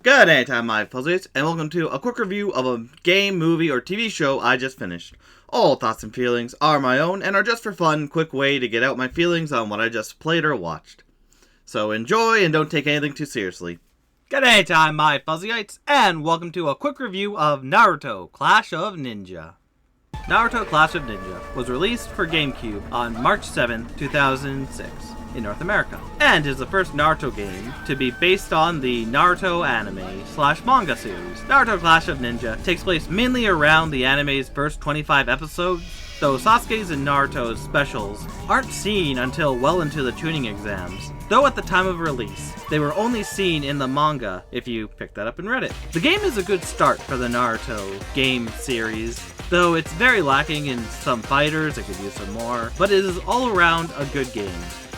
Good day time, my fuzzies, and welcome to a quick review of a game, movie, or TV show I just finished. All thoughts and feelings are my own and are just for fun, quick way to get out my feelings on what I just played or watched. So enjoy and don't take anything too seriously. Good day time, my fuzzyites, and welcome to a quick review of Naruto Clash of Ninja. Naruto Clash of Ninja was released for GameCube on March 7, 2006 in North America, and is the first Naruto game to be based on the Naruto anime/manga series. Naruto Clash of Ninja takes place mainly around the anime's first 25 episodes, though Sasuke's and Naruto's specials aren't seen until well into the tuning exams, though at the time of release, they were only seen in the manga if you picked that up and read it. The game is a good start for the Naruto game series, though it's very lacking in some fighters. It could use some more, but it is all around a good game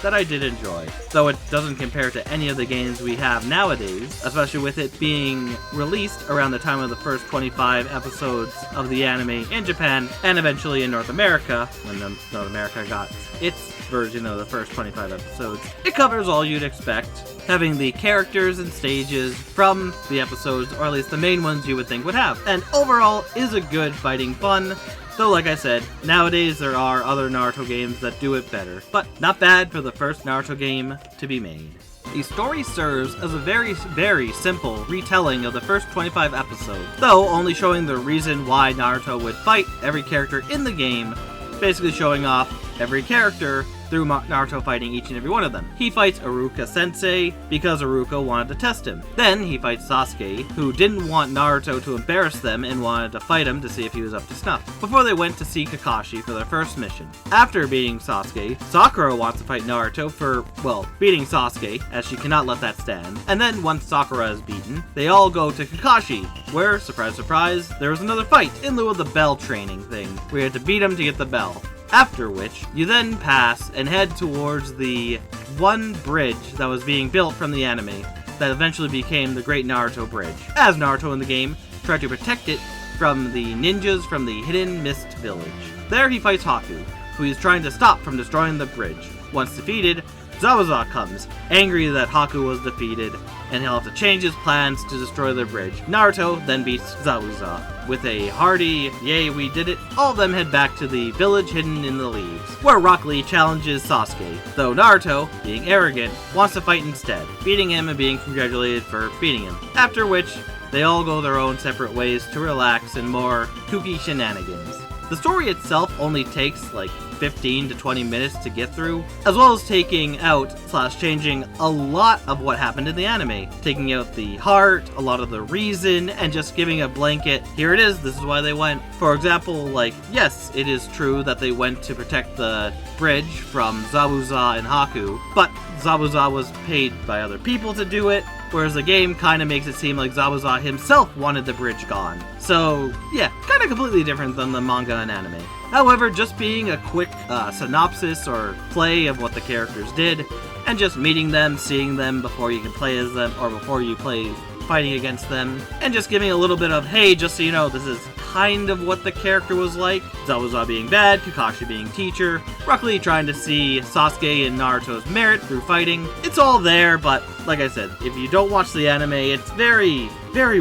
that I did enjoy, though it doesn't compare to any of the games we have nowadays, especially with it being released around the time of the first 25 episodes of the anime in Japan, and eventually in North America, when North America got its version of the first 25 episodes. It covers all you'd expect, having the characters and stages from the episodes, or at least the main ones you would think would have, and overall is a good fighting fun. Though, like I said, nowadays there are other Naruto games that do it better, but not bad for the first Naruto game to be made. The story serves as a very simple retelling of the first 25 episodes, though only showing the reason why Naruto would fight every character in the game, basically showing off every character through Naruto fighting each and every one of them. He fights Iruka Sensei because Iruka wanted to test him. Then he fights Sasuke, who didn't want Naruto to embarrass them and wanted to fight him to see if he was up to snuff, before they went to see Kakashi for their first mission. After beating Sasuke, Sakura wants to fight Naruto for, well, beating Sasuke, as she cannot let that stand. And then once Sakura is beaten, they all go to Kakashi, where, surprise surprise, there was another fight in lieu of the bell training thing, where you had to beat him to get the bell. After which, you then pass and head towards the one bridge that was being built from the anime that eventually became the Great Naruto Bridge, as Naruto in the game tried to protect it from the ninjas from the Hidden Mist Village. There he fights Haku, who he is trying to stop from destroying the bridge. Once defeated, Zabuza comes, angry that Haku was defeated, and he'll have to change his plans to destroy the bridge. Naruto then beats Zabuza. With a hearty, yay we did it, all of them head back to the village hidden in the leaves, where Rock Lee challenges Sasuke, though Naruto, being arrogant, wants to fight instead, beating him and being congratulated for beating him. After which, they all go their own separate ways to relax and more kooky shenanigans. The story itself only takes like 15 to 20 minutes to get through, as well as taking out / changing a lot of what happened in the anime, taking out the heart, a lot of the reason, and just giving a blanket, here it is, this is why they went. For example, like, yes, it is true that they went to protect the bridge from Zabuza and Haku, but Zabuza was paid by other people to do it, whereas the game kind of makes it seem like Zabuza himself wanted the bridge gone. So, yeah, kind of completely different than the manga and anime. However, just being a quick synopsis or play of what the characters did, and just meeting them, seeing them before you can play as them, or before you play fighting against them, and just giving a little bit of, hey, just so you know, this is kind of what the character was like. Zabuza being bad, Kakashi being teacher, Rock Lee trying to see Sasuke and Naruto's merit through fighting. It's all there, but like I said, if you don't watch the anime, it's very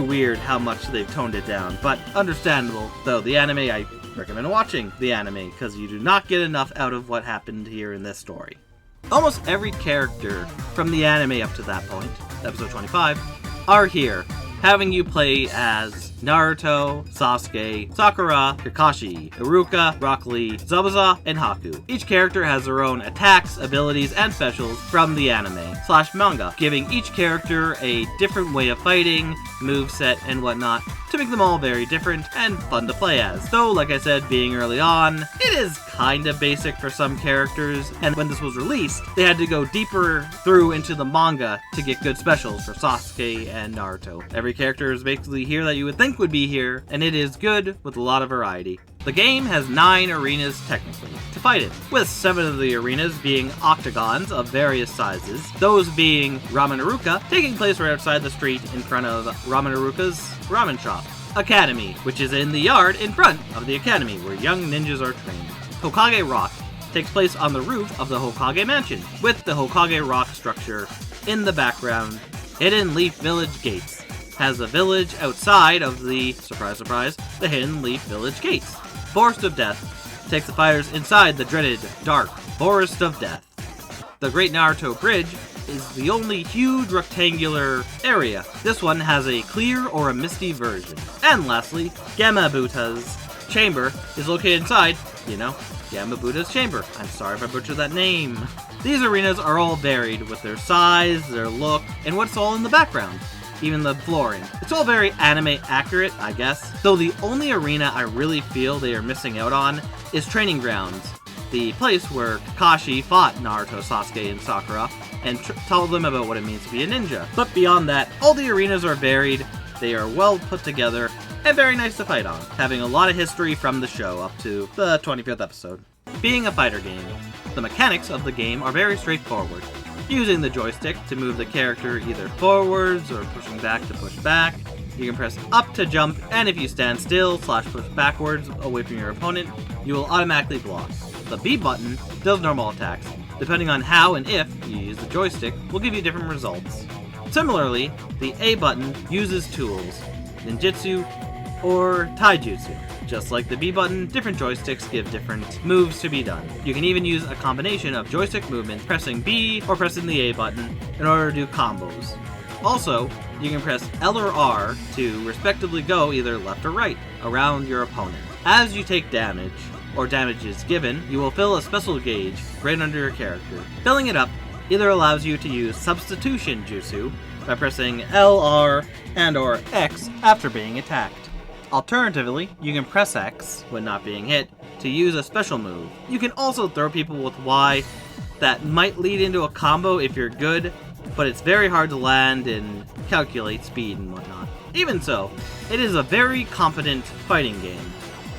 weird how much they've toned it down, but understandable. Though the anime, I recommend watching the anime, because you do not get enough out of what happened here in this story. Almost every character from the anime up to that point, episode 25, are here, having you play as Naruto, Sasuke, Sakura, Kakashi, Iruka, Rock Lee, Zabuza, and Haku. Each character has their own attacks, abilities, and specials from the anime/manga, giving each character a different way of fighting, moveset, and whatnot, to make them all very different and fun to play as. Though, like I said, being early on, it is kinda basic for some characters, and when this was released, they had to go deeper through into the manga to get good specials for Sasuke and Naruto. Every character is basically here that you would think would be here, and it is good with a lot of variety. The game has 9 arenas technically to fight in, with 7 of the arenas being octagons of various sizes, those being Ramen Iruka, taking place right outside the street in front of Ramen Iruka's ramen shop. Academy, which is in the yard in front of the academy where young ninjas are trained. Hokage Rock takes place on the roof of the Hokage Mansion, with the Hokage Rock structure in the background. Hidden Leaf Village gates. has a village outside of the, surprise surprise, the Hidden Leaf Village gates. Forest of Death takes the fighters inside the dreaded, dark Forest of Death. The Great Naruto Bridge is the only huge rectangular area. This one has a clear or a misty version. And lastly, Gamabuta's chamber is located inside, Gamabuta's chamber. I'm sorry if I butchered that name. These arenas are all varied with their size, their look, and what's all in the background. Even the flooring. It's all very anime accurate, I guess. Though the only arena I really feel they are missing out on is Training Grounds, the place where Kakashi fought Naruto, Sasuke, and Sakura, and told them about what it means to be a ninja. But beyond that, all the arenas are varied, they are well put together, and very nice to fight on, having a lot of history from the show up to the 25th episode. Being a fighter game, the mechanics of the game are very straightforward. Using the joystick to move the character either forwards or pushing back to push back. You can press up to jump, and if you stand still / push backwards away from your opponent, you will automatically block. The B button does normal attacks. Depending on how and if you use the joystick will give you different results. Similarly, the A button uses tools, ninjutsu or taijutsu. Just like the B button, different joysticks give different moves to be done. You can even use a combination of joystick movements, pressing B or pressing the A button in order to do combos. Also, you can press L or R to respectively go either left or right around your opponent. As you take damage, or damage is given, you will fill a special gauge right under your character. Filling it up either allows you to use substitution jutsu by pressing L, R, and or X after being attacked. Alternatively, you can press X when not being hit to use a special move. You can also throw people with Y that might lead into a combo if you're good, but it's very hard to land and calculate speed and whatnot. Even so, it is a very competent fighting game.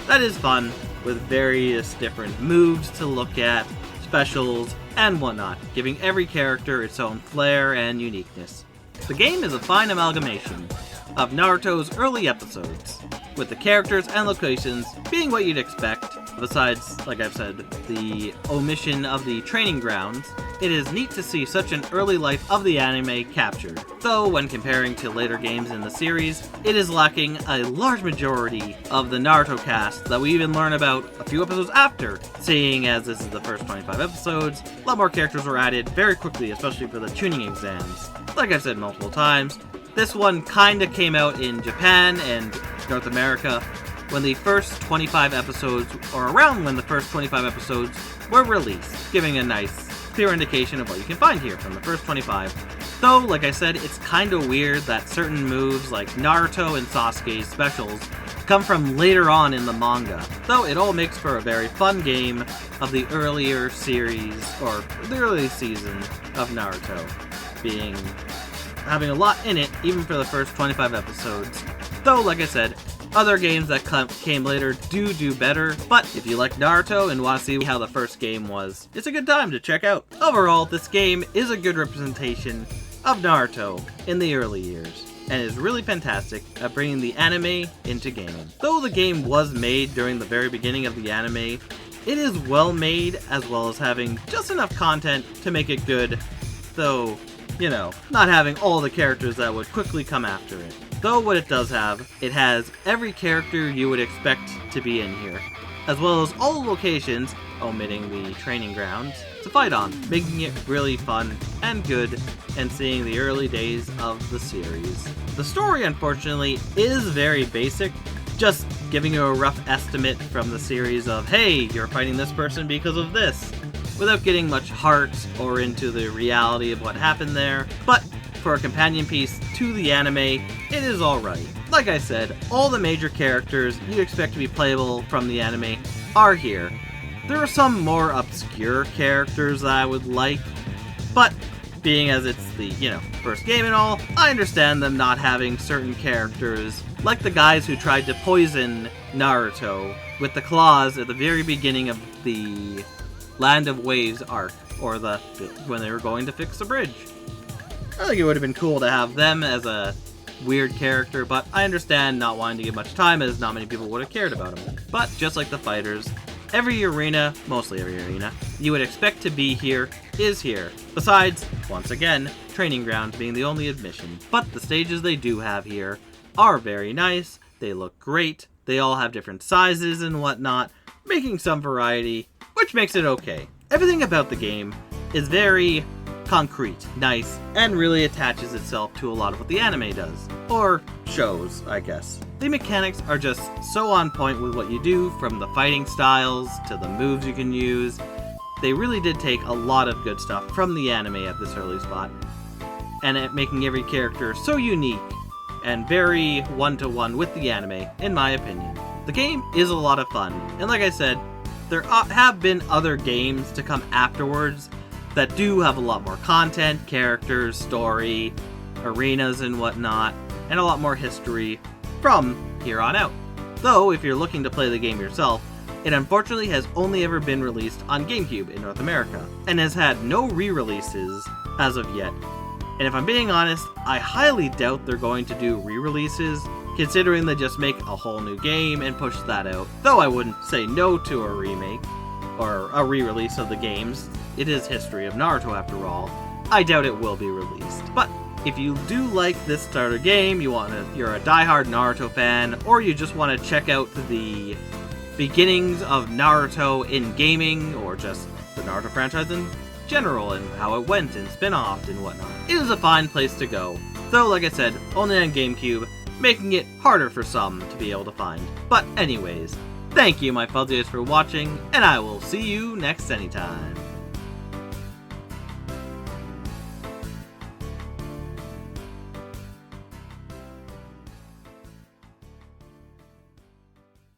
That is fun, with various different moves to look at, specials, and whatnot, giving every character its own flair and uniqueness. The game is a fine amalgamation of Naruto's early episodes, with the characters and locations being what you'd expect. Besides, like I've said, the omission of the training grounds, it is neat to see such an early life of the anime captured. Though, when comparing to later games in the series, it is lacking a large majority of the Naruto cast that we even learn about a few episodes after. Seeing as this is the first 25 episodes, a lot more characters were added very quickly, especially for the tuning exams. Like I've said multiple times, this one kinda came out in Japan and North America when the first 25 episodes, or around when the first 25 episodes were released, giving a nice, clear indication of what you can find here from the first 25. Though, like I said, it's kinda weird that certain moves like Naruto and Sasuke's specials come from later on in the manga. Though it all makes for a very fun game of the earlier series, or the early season of Naruto, having a lot in it, even for the first 25 episodes. Though, like I said, other games that came later do better, but if you like Naruto and want to see how the first game was, it's a good time to check out. Overall, this game is a good representation of Naruto in the early years, and is really fantastic at bringing the anime into gaming. Though the game was made during the very beginning of the anime, it is well made, as well as having just enough content to make it good, though, not having all the characters that would quickly come after it. Though what it does have, it has every character you would expect to be in here, as well as all the locations, omitting the training grounds, to fight on, making it really fun and good, and seeing the early days of the series. The story, unfortunately, is very basic, just giving you a rough estimate from the series of, hey, you're fighting this person because of this, without getting much heart or into the reality of what happened there. But for a companion piece to the anime, it is alright. Like I said, all the major characters you'd expect to be playable from the anime are here. There are some more obscure characters that I would like, but being as it's the, first game and all, I understand them not having certain characters, like the guys who tried to poison Naruto with the claws at the very beginning of the Land of Waves arc, or when they were going to fix the bridge. I think it would have been cool to have them as a weird character, but I understand not wanting to give much time as not many people would have cared about them. But just like the fighters, Every arena, mostly every arena, you would expect to be here is here. Besides, once again, training grounds being the only admission. But the stages they do have here are very nice, they look great, they all have different sizes and whatnot, making some variety, which makes it okay. Everything about the game is very concrete, nice, and really attaches itself to a lot of what the anime does. Or shows, I guess. The mechanics are just so on point with what you do, from the fighting styles to the moves you can use. They really did take a lot of good stuff from the anime at this early spot, and it making every character so unique and very one-to-one with the anime, in my opinion. The game is a lot of fun, and like I said, there have been other games to come afterwards that do have a lot more content, characters, story, arenas and whatnot, and a lot more history from here on out. Though, if you're looking to play the game yourself, it unfortunately has only ever been released on GameCube in North America, and has had no re-releases as of yet. And if I'm being honest, I highly doubt they're going to do re-releases, considering they just make a whole new game and push that out. Though I wouldn't say no to a remake, or a re-release of the games. It is history of Naruto after all. I doubt it will be released. But if you do like this starter game, you're a diehard Naruto fan, or you just want to check out the beginnings of Naruto in gaming, or just the Naruto franchise in general, and how it went and spin-offed and whatnot, it is a fine place to go. Though, like I said, only on GameCube, making it harder for some to be able to find. But anyways, thank you my fuzzies for watching, and I will see you next anytime.